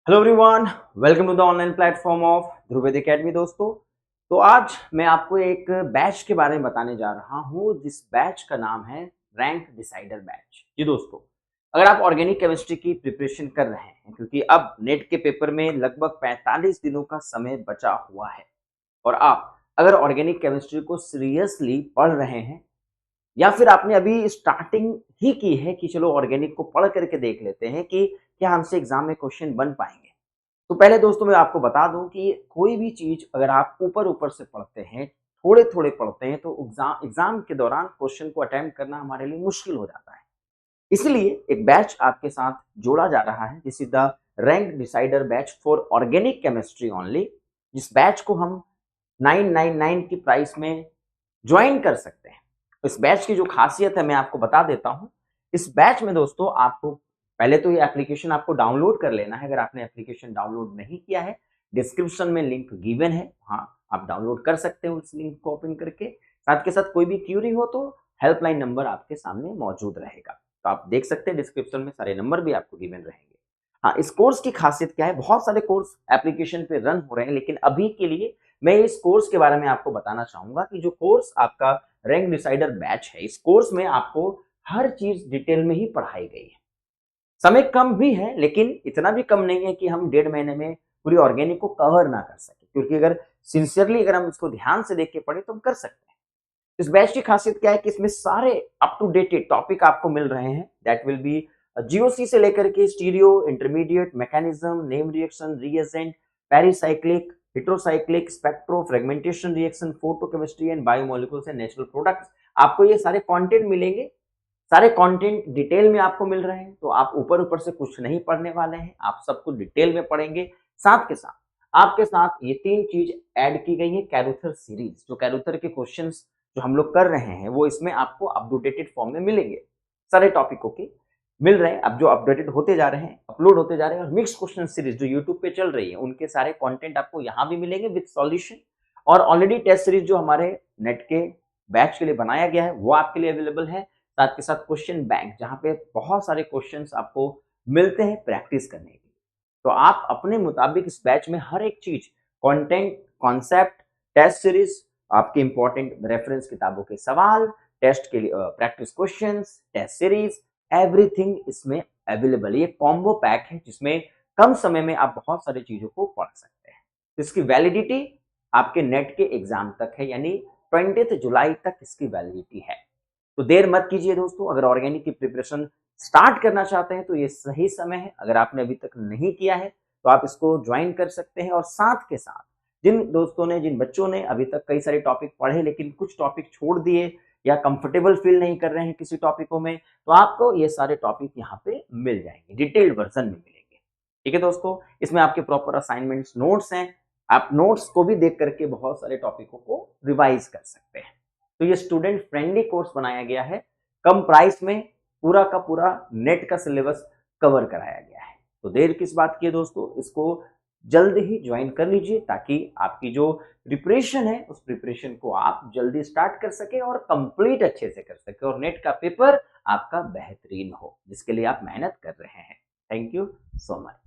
Hello everyone, welcome to the online platform of Dhruved academy. दोस्तों, तो आज मैं आपको एक बैच के बारे में बताने जा रहा हूं जिस बैच का नाम है रैंक डिसाइडर बैच। जी दोस्तों, अगर आप ऑर्गेनिक केमिस्ट्री की प्रिपरेशन कर रहे हैं, क्योंकि अब नेट के पेपर में लगभग 45 दिनों का समय बचा हुआ है, और आप अगर ऑर्गेनिक केमिस्ट्री को सीरियसली पढ़ रहे हैं या फिर आपने अभी स्टार्टिंग ही की है कि चलो ऑर्गेनिक को पढ़ करके देख लेते हैं कि क्या हमसे एग्जाम में क्वेश्चन बन पाएंगे, तो पहले दोस्तों मैं आपको बता दूं कि कोई भी चीज अगर आप ऊपर ऊपर से पढ़ते हैं, थोड़े थोड़े पढ़ते हैं, तो एग्जाम के दौरान क्वेश्चन को अटेम्प्ट करना हमारे लिए मुश्किल हो जाता है। इसलिए एक बैच आपके साथ जोड़ा जा रहा है, this is the rank decider batch for organic chemistry only. जिस बैच को हम 999 की प्राइस में ज्वाइन कर सकते हैं। इस बैच की जो खासियत है मैं आपको बता देता हूं। इस बैच में दोस्तों आपको पहले तो ये एप्लीकेशन आपको डाउनलोड कर लेना है। अगर आपने एप्लीकेशन डाउनलोड नहीं किया है, डिस्क्रिप्शन में लिंक गिवन है, हाँ आप डाउनलोड कर सकते हो उस लिंक को ओपन करके। साथ के साथ कोई भी क्यूरी हो तो हेल्पलाइन नंबर आपके सामने मौजूद रहेगा, तो आप देख सकते हैं डिस्क्रिप्शन में सारे नंबर भी आपको गिवन रहेंगे। हाँ, इस कोर्स की खासियत क्या है, बहुत सारे कोर्स एप्लीकेशन पे रन हो रहे हैं, लेकिन अभी के लिए मैं इस कोर्स के बारे में आपको बताना चाहूंगा कि जो कोर्स आपका रैंक डिसाइडर बैच है, इस कोर्स में आपको हर चीज डिटेल में ही पढ़ाई गई है। समय कम भी है, लेकिन इतना भी कम नहीं है कि हम 1.5 महीने में पूरी ऑर्गेनिक को कवर ना कर सके, क्योंकि अगर सिंसियरली अगर हम इसको ध्यान से देख के पढ़े तो हम कर सकते हैं। इस बैच की खासियत क्या है कि इसमें सारे अप टू डेटेड टॉपिक आपको मिल रहे हैं। दैट विल बी जीओसी से लेकर के stereo, intermediate, mechanism, name reaction, reagent, pericyclic, heterocyclic, spectro, fragmentation reaction, photochemistry and biomolecules and natural products. आपको ये सारे कंटेंट मिलेंगे। सारे कंटेंट डिटेल में आपको मिल रहे हैं, तो आप ऊपर ऊपर से कुछ नहीं पढ़ने वाले हैं, आप सब कुछ डिटेल में पढ़ेंगे। साथ के साथ आपके साथ ये 3 चीज ऐड की गई है। कैरूथर सीरीज, जो कैरूथर के क्वेश्चंस जो हम लोग कर रहे हैं वो इसमें आपको अपडेटेड फॉर्म में मिलेंगे। सारे टॉपिकों के मिल रहे हैं, अब जो अपडेटेड होते जा रहे हैं, अपलोड होते जा रहे हैं। और मिक्स क्वेश्चन सीरीज जो यूट्यूब पे चल रही है, उनके सारे कंटेंट आपको यहाँ भी मिलेंगे विद सॉल्यूशन। और ऑलरेडी टेस्ट सीरीज जो हमारे नेट के बैच के लिए बनाया गया है वो आपके लिए अवेलेबल है। साथ के साथ क्वेश्चन बैंक, जहाँ पे बहुत सारे क्वेश्चंस आपको मिलते हैं प्रैक्टिस करने के लिए। तो आप अपने मुताबिक इस बैच में हर एक चीज, कंटेंट, कॉन्सेप्ट, टेस्ट सीरीज, आपके इंपॉर्टेंट रेफरेंस किताबों के सवाल, टेस्ट के लिए practice questions, test series, everything इसमें अवेलेबल। ये कॉम्बो पैक है जिसमें कम समय में आप बहुत सारी चीजों को पढ़ सकते हैं। इसकी वैलिडिटी आपके नेट के एग्जाम तक है, यानी 20 जुलाई तक इसकी वैलिडिटी है। तो देर मत कीजिए दोस्तों, अगर ऑर्गेनिक की प्रिपरेशन स्टार्ट करना चाहते हैं तो ये सही समय है। अगर आपने अभी तक नहीं किया है तो आप इसको ज्वाइन कर सकते हैं। और साथ के साथ जिन दोस्तों ने, जिन बच्चों ने अभी तक कई सारे टॉपिक पढ़े लेकिन कुछ टॉपिक छोड़ दिए या कंफर्टेबल फील नहीं कर रहे हैं किसी टॉपिकों में, तो आपको ये सारे टॉपिक यहाँ पे मिल जाएंगे, डिटेल्ड वर्जन में मिलेंगे। ठीक है दोस्तों, इसमें आपके प्रॉपर असाइनमेंट्स, नोट्स हैं। आप नोट्स को भी देख करके बहुत सारे टॉपिकों को रिवाइज कर सकते हैं। तो ये स्टूडेंट फ्रेंडली कोर्स बनाया गया है, कम प्राइस में पूरा का पूरा नेट का सिलेबस कवर कराया गया है। तो देर किस बात की है दोस्तों, इसको जल्द ही ज्वाइन कर लीजिए ताकि आपकी जो प्रिपरेशन है उस प्रिपरेशन को आप जल्दी स्टार्ट कर सके और कंप्लीट अच्छे से कर सके, और नेट का पेपर आपका बेहतरीन हो जिसके लिए आप मेहनत कर रहे हैं। Thank you so much.